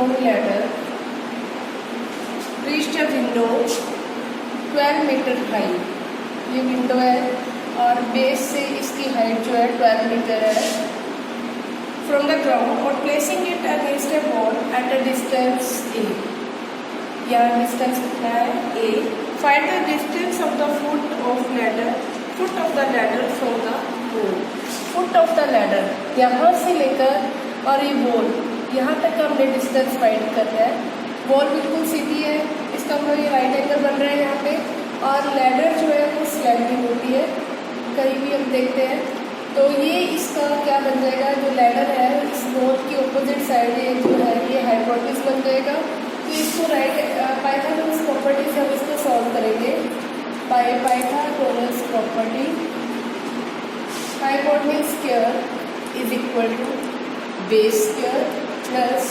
stone ladder reached a window 12 metre high. ये window है और बेस से इसकी हाइट जो है 12 मीटर है फ्रॉम द ग्राउंड, और placing it against a wall at a distance a. यहाँ डिस्टेंस कितना है a। Find the distance of the foot of the ladder from the wall. Foot of the ladder यहाँ से लेकर और ये वॉल यहाँ तक का हमने डिस्टेंस फाइंड करना है। वॉल बिल्कुल सीधी है, इसका मतलब ये राइट एंगल बन रहा है यहाँ पे, और लैडर जो है वो स्लैंडिंग होती है। कहीं भी हम देखते हैं तो ये इसका क्या बन जाएगा, जो लैडर है इस वॉल की ऑपोजिट साइड ये जो है ये हाइपोटेन्यूज बन जाएगा। तो इसको राइट पाइथागोरस प्रॉपर्टी से हम इसको सॉल्व करेंगे। Pythagoras property, hypotenuse square is equal to base square plus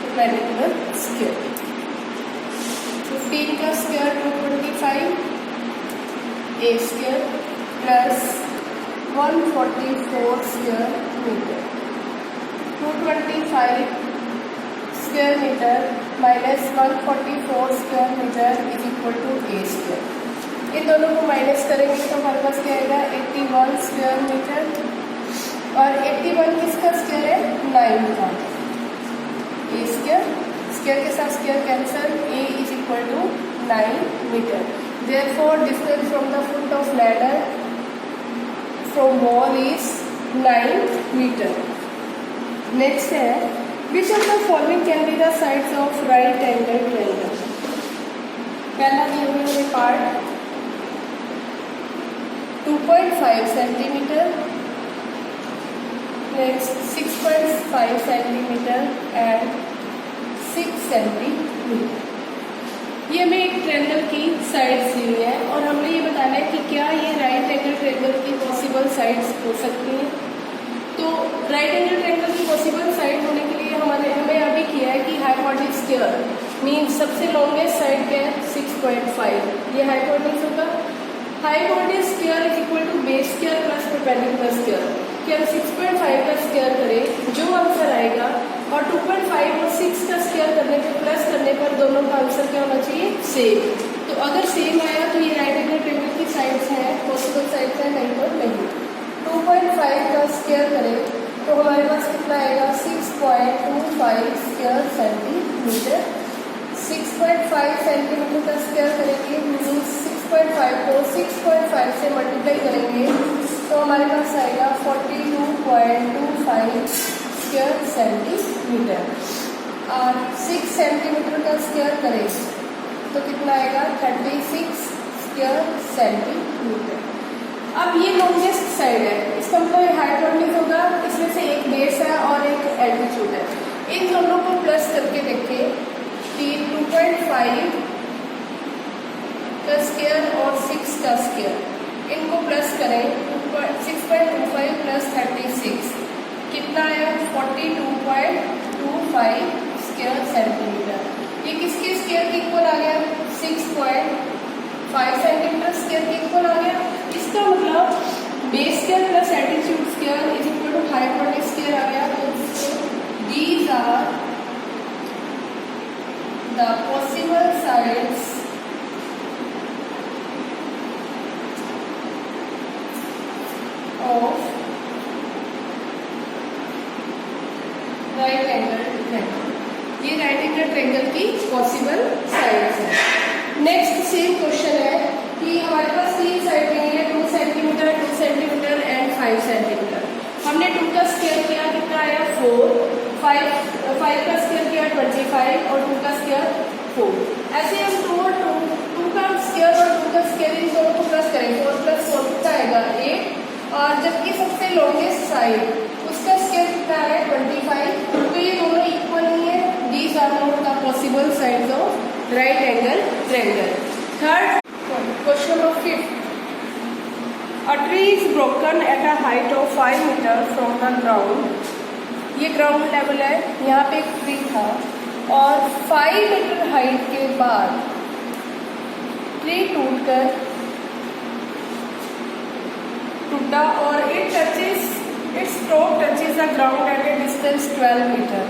perpendicular square. 15 का square 225 a square plus 144 square metre. 225 square metre minus 144 square metre is equal to a square. इन दोनों को minus करेंगे तो हमारे पास क्या आएगा 81 स्क्वायर मीटर, और 81 किसका स्क्वायर है 9 का। ए स्क्वायर स्क्वायर के साथ square cancel, a is equal to 9 metre. Therefore distance from the foot of ladder from wall is 9 metre. Next है which of the following can be the sides of right angle triangle. पहला दिया हुआ है part 2.5 centimetre, next 6.5 centimetre and 6 centimetre. ये हमें एक triangle की sides दी हुई है और हमने ये बताना है कि क्या ये राइट एंगल ट्रायंगल की पॉसिबल साइड्स हो सकती हैं। तो राइट एंगल ट्रायंगल की पॉसिबल साइड होने के लिए हमें अभी किया है कि हाइपोटेन्यूज स्क्वायर मीन्स सबसे लॉन्गेस्ट साइड क्या है 6.5, ये हाइपोटेन्यूज होगा। Hypotenuse square is equal to base square plus perpendicular square. कि हम 6.5 का स्क्वायर करें जो आंसर आएगा, और 2.5 और 6 का स्क्वायर करने पर प्लस करने पर दोनों का आंसर क्या होना चाहिए सेम। तो अगर सेम आया तो ये राइट एंगल ट्रायंगल की साइड्स हैं, पॉसिबल साइड्स हैं, नहीं तो नहीं। 2.5 का स्क्वायर करें तो हमारे पास कितना आएगा 6.25 स्क्वायर सेंटीमीटर। 6.5 सेंटीमीटर का स्क्वायर करेंगे मीन्स 6.5 को 6.5 से मल्टीप्लाई करेंगे तो हमारे पास आएगा 42.25 स्क्वायर सेंटीमीटर। और 6 सेंटीमीटर का स्क्वायर करें तो कितना आएगा 36 स्क्वायर सेंटीमीटर। अब ये लॉन्गेस्ट साइड है, इसका मतलब हाइपोटेन्यूज होगा, इसमें से एक बेस है और एक एल्टीट्यूड है। इन दोनों को प्लस करके देखें कि 2.5 का स्क्वायर और 6 का स्क्वायर, इनको प्लस करें 6.25 प्लस 36 कितना आया 42.25 स्क्वायर सेंटीमीटर। ये किसके स्क्वायर के इक्वल आ गया 6.5 सेंटीमीटर स्क्वायर के इक्वल आ गया। इसका मतलब base square plus altitude square is equal to hypotenuse square आ गया। तो these are the possible sides of right angle triangle. ये राइट एंगल ट्रायंगल की पॉसिबल साइड्स है। नेक्स्ट सेम क्वेश्चन है कि हमारे पास 3 साइड दी है 2 सेंटीमीटर 2 सेंटीमीटर एंड 5 सेंटीमीटर। हमने 2 का स्क्वायर किया कितना आया 4, 5 का स्क्वायर किया 25 और 2 का स्क्वायर 4। ऐसे हम 2 का स्क्वायर और 2 का स्क्वायर इन दोनों को प्लस करेंगे, 4 प्लस 4 कितना आएगा 8, और जबकि सबसे लॉन्गेस्ट साइड उसका स्क्वायर कितना है 25। तो ये दोनों इक्वल ही है। These are not the possible sides of right angle triangle. Third question of 5th, a tree is broken at a height of 5 metre from the ground. ये ग्राउंड लेवल है, यहाँ पे एक ट्री था और 5 मीटर हाइट के बाद tree टूटा और its top touches the ground at a distance 12 metre.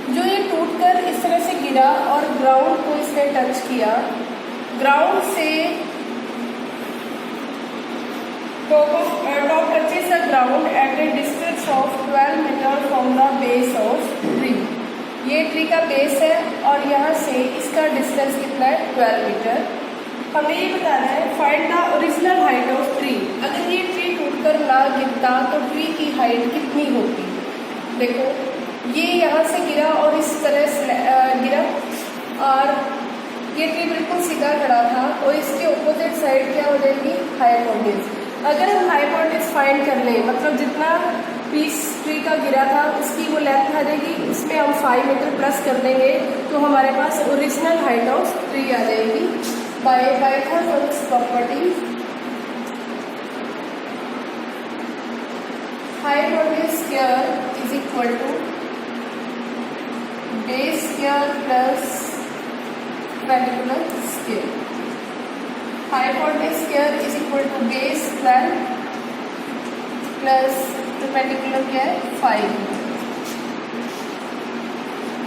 जो ये टूटकर इस तरह से गिरा और ग्राउंड को इसने टच किया, ग्राउंड से top touches the ground at a distance of 12 metre from the base of tree। ये ट्री का बेस है और यहाँ से इसका डिस्टेंस कितना है 12 मीटर। हमें ये बताना है find the original height of tree. अगर ये ट्री टूटकर ना गिरता तो ट्री की हाइट कितनी होती। देखो ये यहाँ से गिरा और इस तरह से गिरा और ये ट्री बिल्कुल सीधा खड़ा था और इसके ऑपोजिट साइड क्या हो जाएगी हाइपोटेन्यूज। अगर हम हाइपोटेन्यूज फाइंड कर लें, मतलब जितना पीस ट्री का गिरा था उसकी वो लेंथ आ जाएगी, उसमें हम 5 मीटर प्लस कर देंगे तो हमारे पास ओरिजिनल हाइट ऑफ ट्री आ जाएगी। By Pythagoras property hypotenuse square is equal to base square plus perpendicular scale। Hypotenuse square is equal to base 12 plus perpendicular क्या है 5।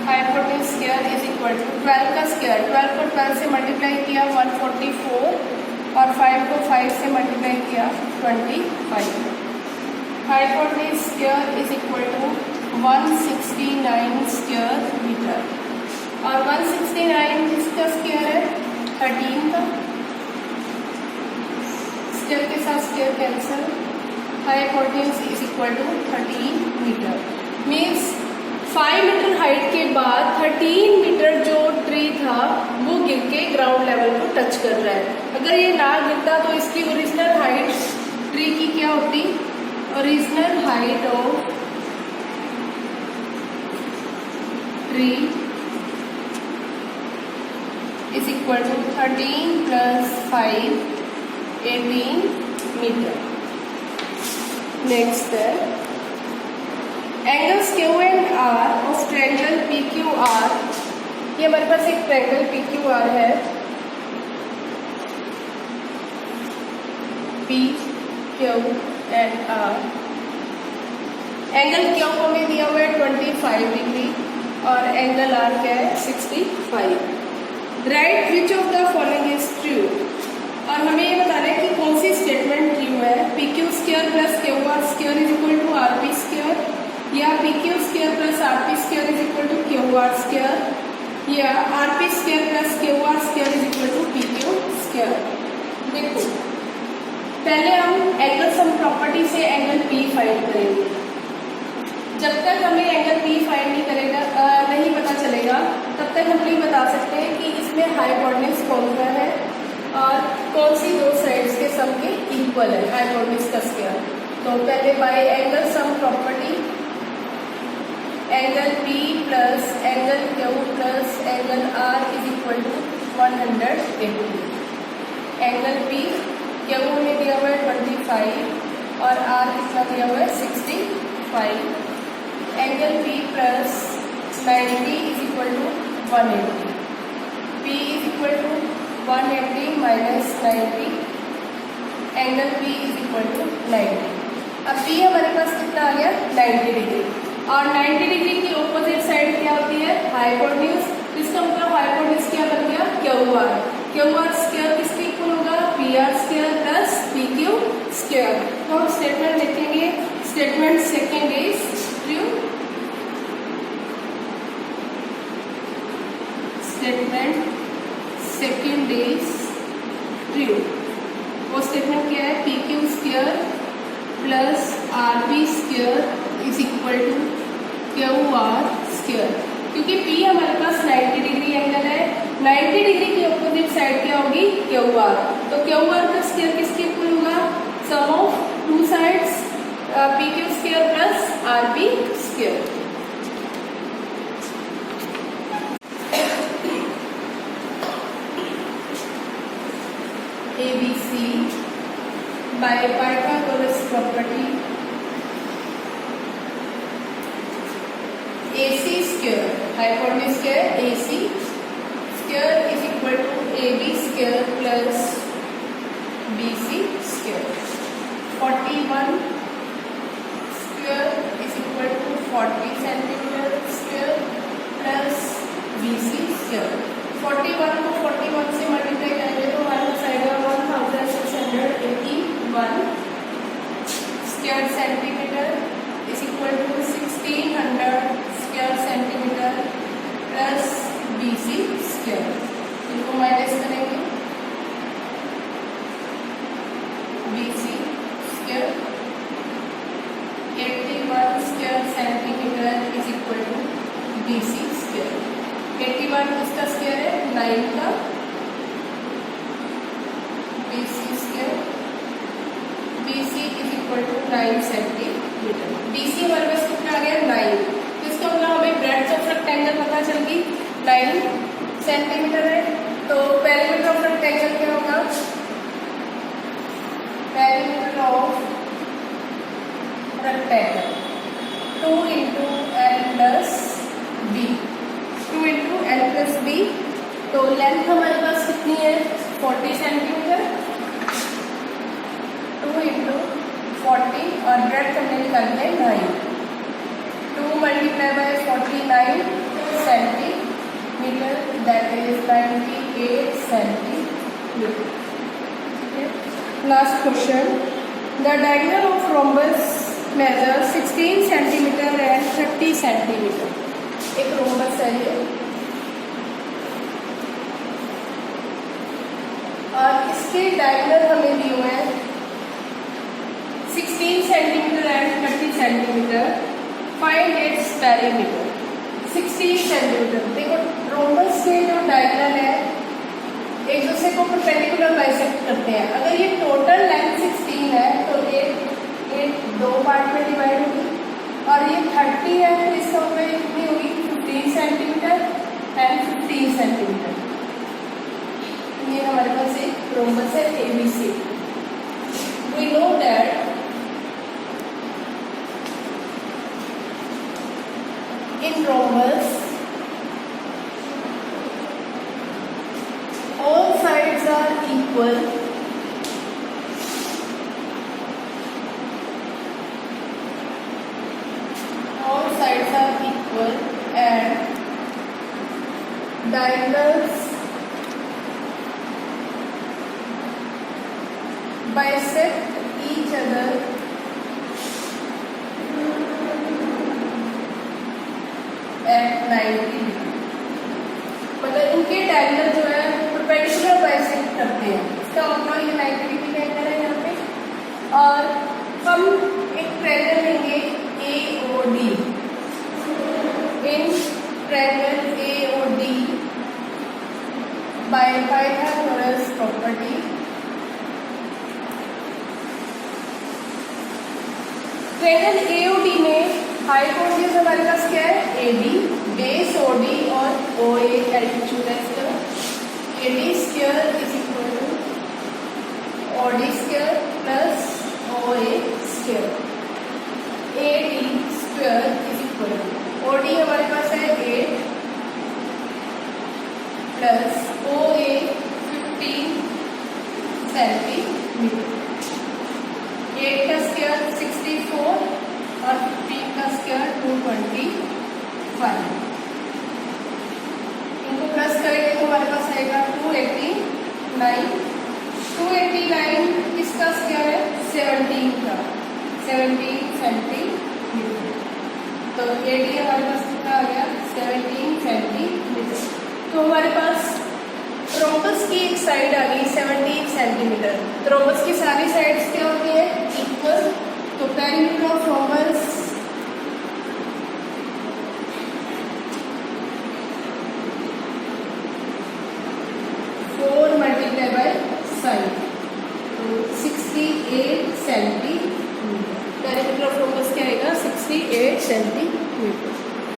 Hypotenuse square is equal to 12 का स्क्वायर, 12 को 12 से multiply किया 144 और 5 को 5 से मल्टीप्लाई किया 25। Hypotenuse square is equal to 169 square metre और 169 किसका स्क्वायर है 13 का। स्क्वायर के साथ square cancel. Hypotenuse is equal to 13 metre. Means 5 metre height के बाद 13 मीटर जो ट्री था वो गिर के ग्राउंड लेवल को टच कर रहा है। अगर ये ना गिरता तो इसकी ओरिजिनल हाइट ट्री की क्या होती। Original height of tree is equal to 13 plus 5 18 meter। Next है angles Q and R of triangle PQR। ये हमारे पास एक ट्रायंगल PQR है, P Q and R। Angle Q को हमें दिया हुआ है 25 डिग्री और एंगल R क्या है 65। Right which of the following is true. और हमें ये बताना है कि कौन सी स्टेटमेंट ट्रू है। P Q square plus Q R square is equal to R P square या P Q square plus R P square is equal to Q R square या R P square plus Q R square is equal to P Q square. देखो पहले हम angle sum property से angle P find करेंगे। जब तक हमें angle P find नहीं पता चलेगा तब तक हम नहीं बता सकते हैं कि इसमें हाइपोटेन्यूज कौन सा है और कौन सी दो साइड्स के सम के इक्वल है हाइपोटेन्यूज का स्क्वायर। तो पहले by angle sum property angle P plus angle Q plus angle R is equal to 180। Angle P Q में दिया हुआ है 25 और आर कितना दिया हुआ है 65। Angle P plus 90 is equal to 180। P is equal to 180 minus 90। Angle P is equal to 90। अब P हमारे पास कितना आ गया 90 डिग्री और 90 डिग्री की ऑपोजिट साइड क्या होती है हाइपोटेन्यूज। इसका मतलब हाइपोटेन्यूज क्या बन गया Q R. Q R square किसके इक्वल होगा P R square plus P Q square. तो हम स्टेटमेंट लिखेंगे। Statement second is true. Statement second is true. वो स्टेटमेंट क्या है P Q square plus R B square is equal to Q R square. क्योंकि P हमारे पास 90 degree angle है, 90 degree की अपोजिट साइड क्या होगी क्यू आर। तो क्यू आर का स्क्वायर किसके इक्वल होगा sum of two sides P Q square plus R B square. ABC by Pythagoras property AC square hypotenuse क्या है AC square is equal to AB square plus BC square। 41 square is equal to 40 centimeter square plus BC square. 41 को 41 से multiply करेंगे तो हमारे पास आएगा 1681 square centimetre is equal to 1600 square centimetre plus BC square. इनको माइनस करेंगे, BC square 81 square centimetre is equal to BC square. 81 किसका स्क्वायर है? 9 का, BC square, BC is equal to 9 centimetre. BC हमारे पास कितना आ गया? 9। तो इसका मतलब हमें ब्रेड्थ ऑफ रेक्टेंगल पता चल गई 9 सेंटीमीटर है। तो पेरीमीटर ऑफ रेक्टेंगल क्या होगा? Perimeter of rectangle 2 into L plus B, 2 into L plus B। तो लेंथ हमारे पास कितनी है? 40 सेंटीमीटर, 2 इंटू 40 और ब्रेड्थ हमने निकाली है 9। 2 multiply by 49 centimetre that is 98 centimetre. Last question, the diameter of rhombus measure 16 centimetre and 30 centimetre. एक rhombus है ये और इसके डायमीटर हमें दिए हुए हैं 16 centimetre and 30 centimetre. Find its perimeter. 16 centimetre, देखो रोम्बस के जो डायमीटर है एक दूसरे को परपेंडिकुलर बाइसेक्ट करते हैं। अगर ये टोटल लेंथ 16 है तो ये 2 पार्ट में डिवाइड होगी और ये 30 है तो इसका मतलब कितनी होगी? 15 सेंटीमीटर एंड 15 सेंटीमीटर। ये हमारे पास एक रोम्बस है ABC। We know that in rhombus all sides are equal and diagonals bisect each other at 90 degree। मतलब इनके डायगोनल जो है परपेंडिकुलर बाइसेक्ट करते हैं। इसका मतलब ये 90 डिग्री का एंगल है यहाँ पे। और हम एक ट्रायंगल लेंगे AOD। In triangle AOD by Pythagoras property triangle AOD में हाइपोटेन्यूज हमारे पास क्या है? AD, बेस OD और OA एल्टीट्यूड है इसका। AD square is equal to OD square plus OA square. AD square is equal to OD हमारे पास है 8 प्लस OA 15 सेंटीमीटर। 8 का स्क्वायर 64 और 15 का स्क्वायर 225। इनको प्लस करेंगे तो हमारे पास आएगा 289। 289 किसका स्क्वायर है? 17 का, 17 सेंटीमीटर। तो AD हमारे पास कितना आ गया? 17 सेंटीमीटर। तो हमारे पास रोम्बस की एक साइड आ गई 17 सेंटीमीटर। तो रोम्बस की सारी साइड्स क्या होती है? इक्वल। तो perimeter of rhombus 4 multiply by side, तो 68 सेंटीमीटर। पेरीमीटर ऑफ रोम्बस क्या आएगा? 68 सेंटीमीटर।